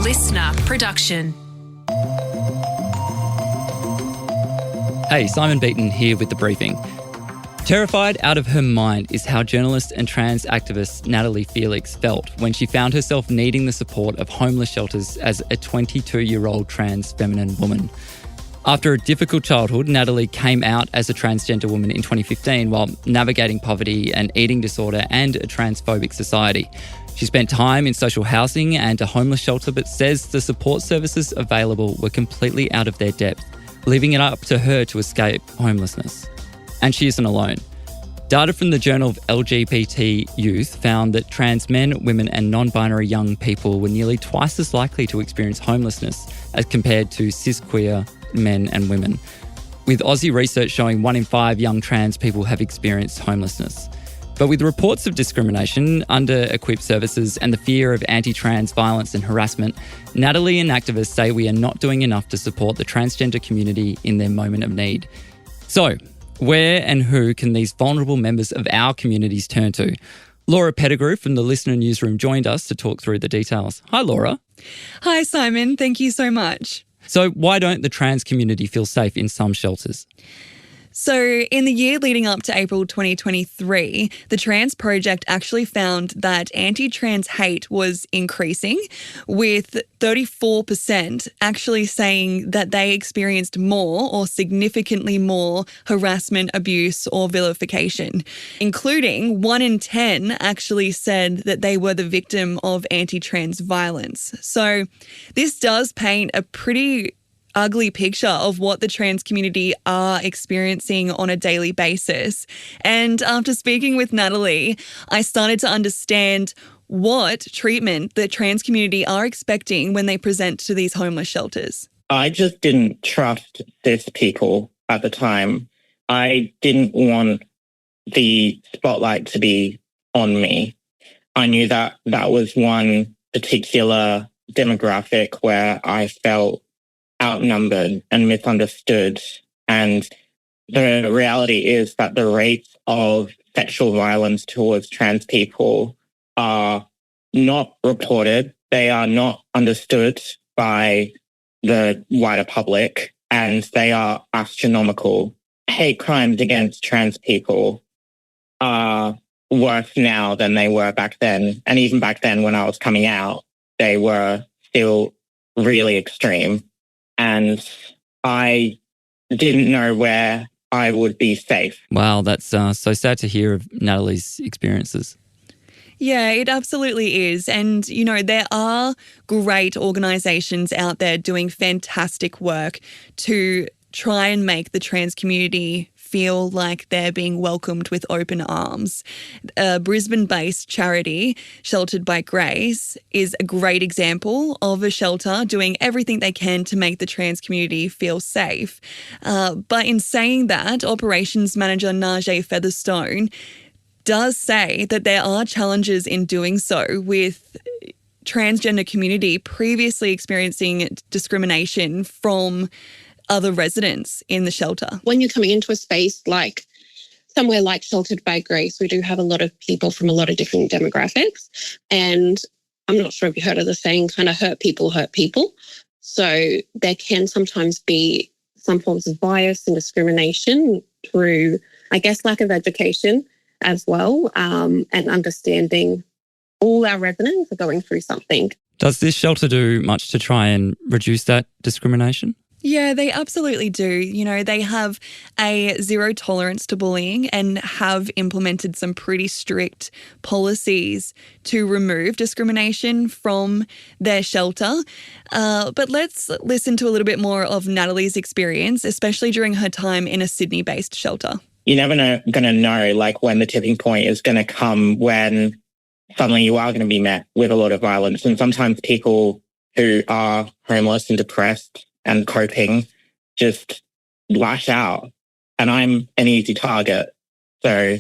LiSTNR production. Hey, Simon Beaton here with the briefing. Terrified out of her mind is how journalist and trans activist Natalie Felix felt when she found herself needing the support of homeless shelters as a 22-year-old trans feminine woman. After a difficult childhood, Natalie came out as a transgender woman in 2015 while navigating poverty, an eating disorder and a transphobic society. She spent time in social housing and a homeless shelter, but says the support services available were completely out of their depth, leaving it up to her to escape homelessness. And she isn't alone. Data from the Journal of LGBT Youth found that trans men, women and non-binary young people were nearly twice as likely to experience homelessness as compared to cis-queer men and women, with Aussie research showing 1 in 5 young trans people have experienced homelessness. But with reports of discrimination, under-equipped services and the fear of anti-trans violence and harassment, Natalie and activists say we are not doing enough to support the transgender community in their moment of need. So, where and who can these vulnerable members of our communities turn to? Laura Pettigrew from the LiSTNR Newsroom joined us to talk through the details. Hi, Laura. Hi, Simon. Thank you so much. So why don't the trans community feel safe in some shelters? So in the year leading up to April 2023, the Trans Project actually found that anti-trans hate was increasing, with 34% actually saying that they experienced more or significantly more harassment, abuse or vilification, including 1 in 10 actually said that they were the victim of anti-trans violence. So this does paint a pretty ugly picture of what the trans community are experiencing on a daily basis. And after speaking with Natalie, I started to understand what treatment the trans community are expecting when they present to these homeless shelters. I just didn't trust cis people at the time. I didn't want the spotlight to be on me. I knew that that was one particular demographic where I felt outnumbered and misunderstood. And the reality is that the rates of sexual violence towards trans people are not reported. They are not understood by the wider public, and they are astronomical. Hate crimes against trans people are worse now than they were back then. And even back then when I was coming out, they were still really extreme. And I didn't know where I would be safe. Wow, that's so sad to hear of Natalie's experiences. Yeah, it absolutely is. And, you know, there are great organisations out there doing fantastic work to try and make the trans community feel like they're being welcomed with open arms. A Brisbane-based charity, Sheltered by Grace, is a great example of a shelter doing everything they can to make the trans community feel safe. But in saying that, operations manager Najee Featherstone does say that there are challenges in doing so, with transgender community previously experiencing discrimination from other residents in the shelter. When you're coming into a space like somewhere like Sheltered by Grace, we do have a lot of people from a lot of different demographics. And I'm not sure if you heard of the saying, kind of hurt people. So there can sometimes be some forms of bias and discrimination through, I guess, lack of education as well, and understanding all our residents are going through something. Does this shelter do much to try and reduce that discrimination? Yeah, they absolutely do. You know, they have a zero tolerance to bullying and have implemented some pretty strict policies to remove discrimination from their shelter. But let's listen to a little bit more of Natalie's experience, especially during her time in a Sydney-based shelter. You're never going to know, like, when the tipping point is going to come, when suddenly you are going to be met with a lot of violence. And sometimes people who are homeless and depressed and coping just lash out. And I'm an easy target. So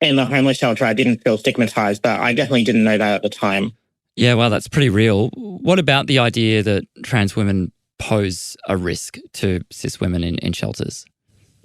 in the homeless shelter, I didn't feel stigmatized, but I definitely didn't know that at the time. Yeah, well, that's pretty real. What about the idea that trans women pose a risk to cis women in shelters?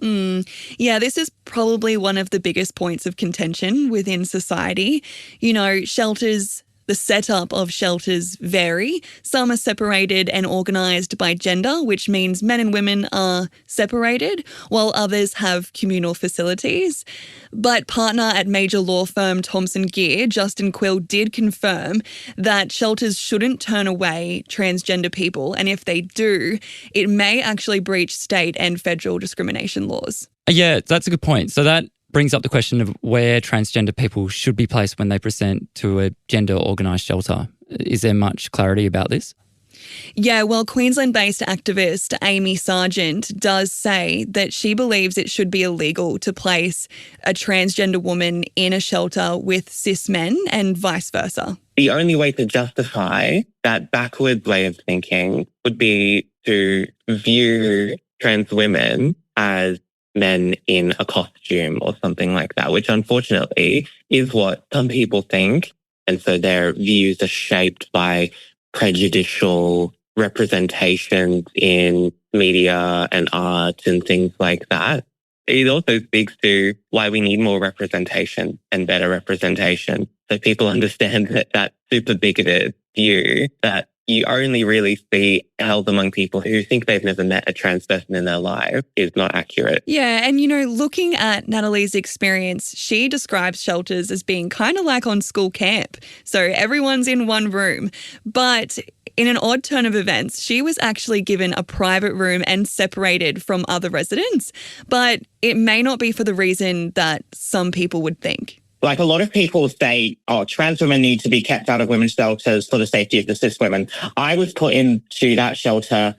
Yeah, this is probably one of the biggest points of contention within society. You know, shelters The setup of shelters vary. Some are separated and organised by gender, which means men and women are separated, while others have communal facilities. But partner at major law firm Thomson Geer, Justin Quill, did confirm that shelters shouldn't turn away transgender people, and if they do, it may actually breach state and federal discrimination laws. Yeah, that's a good point. So that brings up the question of where transgender people should be placed when they present to a gender organised shelter. Is there much clarity about this? Yeah, well, Queensland-based activist Amy Sargent does say that she believes it should be illegal to place a transgender woman in a shelter with cis men and vice versa. The only way to justify that backward way of thinking would be to view trans women as men in a costume or something like that, which unfortunately is what some people think. And so their views are shaped by prejudicial representations in media and art and things like that. It also speaks to why we need more representation and better representation. So people understand that super bigoted view that you only really see held among people who think they've never met a trans person in their life is not accurate. Yeah, and looking at Natalie's experience, she describes shelters as being kind of like on school camp. So everyone's in one room. But in an odd turn of events, she was actually given a private room and separated from other residents. But it may not be for the reason that some people would think. Like a lot of people say, trans women need to be kept out of women's shelters for the safety of the cis women. I was put into that shelter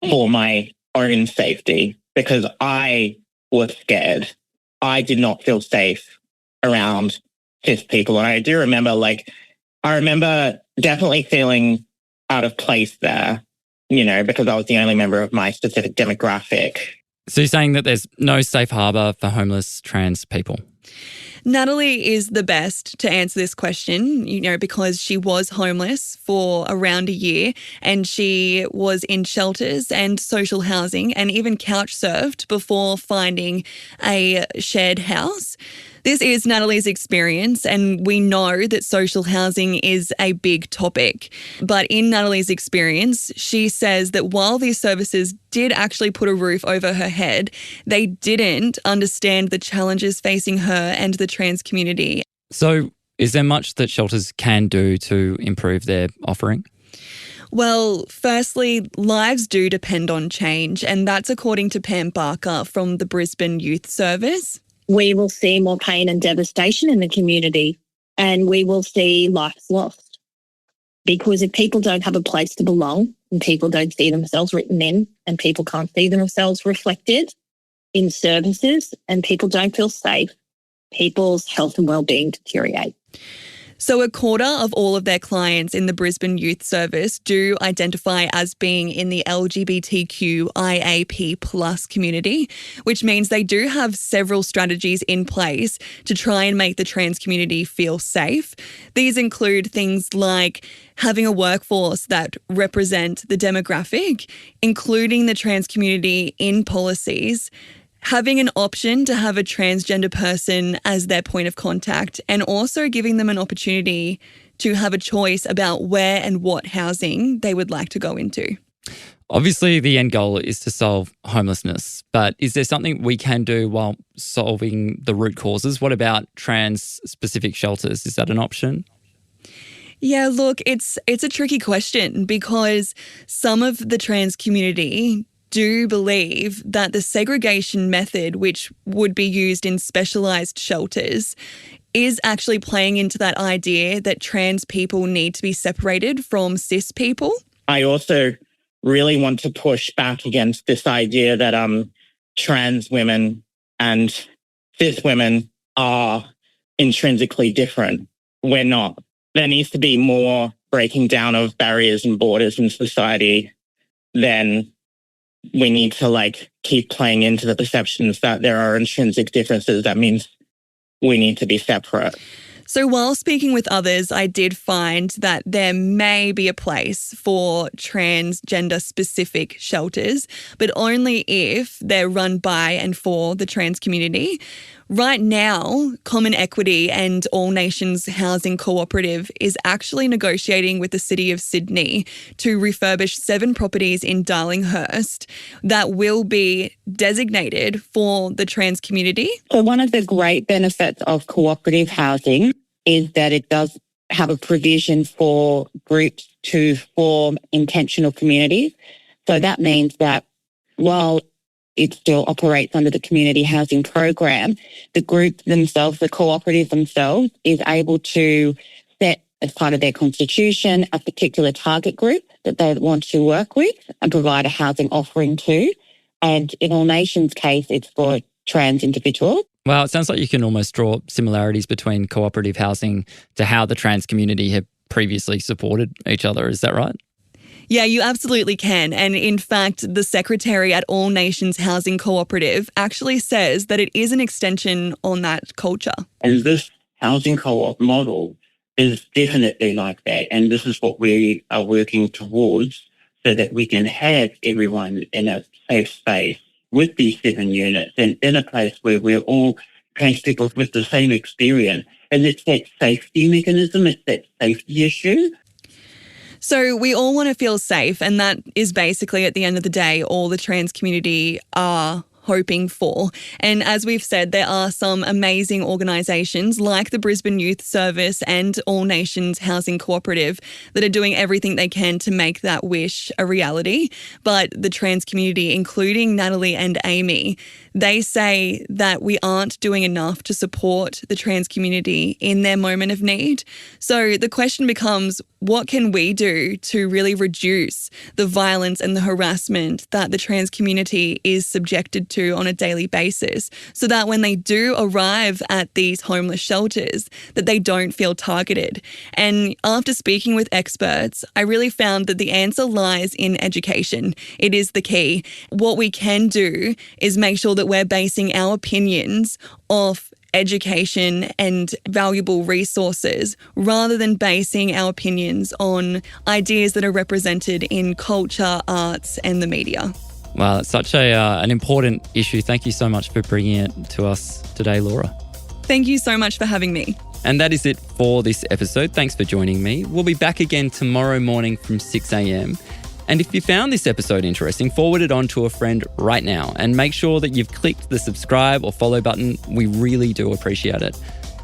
for my own safety because I was scared. I did not feel safe around cis people. And I do remember, I remember definitely feeling out of place there, because I was the only member of my specific demographic. So you're saying that there's no safe harbour for homeless trans people? Natalie is the best to answer this question, because she was homeless for around a year and she was in shelters and social housing and even couch surfed before finding a shared house. This is Natalie's experience, and we know that social housing is a big topic. But in Natalie's experience, she says that while these services did actually put a roof over her head, they didn't understand the challenges facing her and the trans community. So is there much that shelters can do to improve their offering? Well, firstly, lives do depend on change, and that's according to Pam Barker from the Brisbane Youth Service. We will see more pain and devastation in the community, and we will see lives lost. Because if people don't have a place to belong and people don't see themselves written in and people can't see themselves reflected in services and people don't feel safe, people's health and wellbeing deteriorate. So a quarter of all of their clients in the Brisbane Youth Service do identify as being in the LGBTQIAP plus community, which means they do have several strategies in place to try and make the trans community feel safe. These include things like having a workforce that represent the demographic, including the trans community in policies, having an option to have a transgender person as their point of contact, and also giving them an opportunity to have a choice about where and what housing they would like to go into. Obviously, the end goal is to solve homelessness, but is there something we can do while solving the root causes? What about trans-specific shelters? Is that an option? Yeah, look, it's a tricky question because some of the trans community do believe that the segregation method, which would be used in specialised shelters, is actually playing into that idea that trans people need to be separated from cis people. I also really want to push back against this idea that trans women and cis women are intrinsically different. We're not. There needs to be more breaking down of barriers and borders in society than we need to keep playing into the perceptions that there are intrinsic differences. That means we need to be separate. So while speaking with others, I did find that there may be a place for transgender specific shelters, but only if they're run by and for the trans community. Right now, Common Equity and All Nations Housing Cooperative is actually negotiating with the City of Sydney to refurbish 7 properties in Darlinghurst that will be designated for the trans community. So one of the great benefits of cooperative housing is that it does have a provision for groups to form intentional communities. So that means that while it still operates under the community housing program, the group themselves, the cooperative themselves, is able to set as part of their constitution a particular target group that they want to work with and provide a housing offering to. And in All Nations' case, it's for trans individuals. Well, it sounds like you can almost draw similarities between cooperative housing to how the trans community have previously supported each other. Is that right? Yeah, you absolutely can. And in fact, the secretary at All Nations Housing Cooperative actually says that it is an extension on that culture. And this housing co-op model is definitely like that. And this is what we are working towards, so that we can have everyone in a safe space with these 7 units and in a place where we're all trans people with the same experience. And it's that safety mechanism, it's that safety issue. So we all want to feel safe, and that is basically, at the end of the day, all the trans community are hoping for. And as we've said, there are some amazing organisations like the Brisbane Youth Service and All Nations Housing Cooperative that are doing everything they can to make that wish a reality. But the trans community, including Natalie and Amy, they say that we aren't doing enough to support the trans community in their moment of need. So the question becomes, what can we do to really reduce the violence and the harassment that the trans community is subjected to on a daily basis, so that when they do arrive at these homeless shelters, that they don't feel targeted? And after speaking with experts, I really found that the answer lies in education. It is the key. What we can do is make sure that we're basing our opinions off education and valuable resources, rather than basing our opinions on ideas that are represented in culture, arts, and the media. Wow, it's such an important issue. Thank you so much for bringing it to us today, Laura. Thank you so much for having me. And that is it for this episode. Thanks for joining me. We'll be back again tomorrow morning from 6 a.m. And if you found this episode interesting, forward it on to a friend right now and make sure that you've clicked the subscribe or follow button. We really do appreciate it.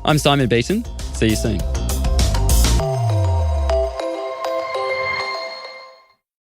I'm Simon Beaton. See you soon.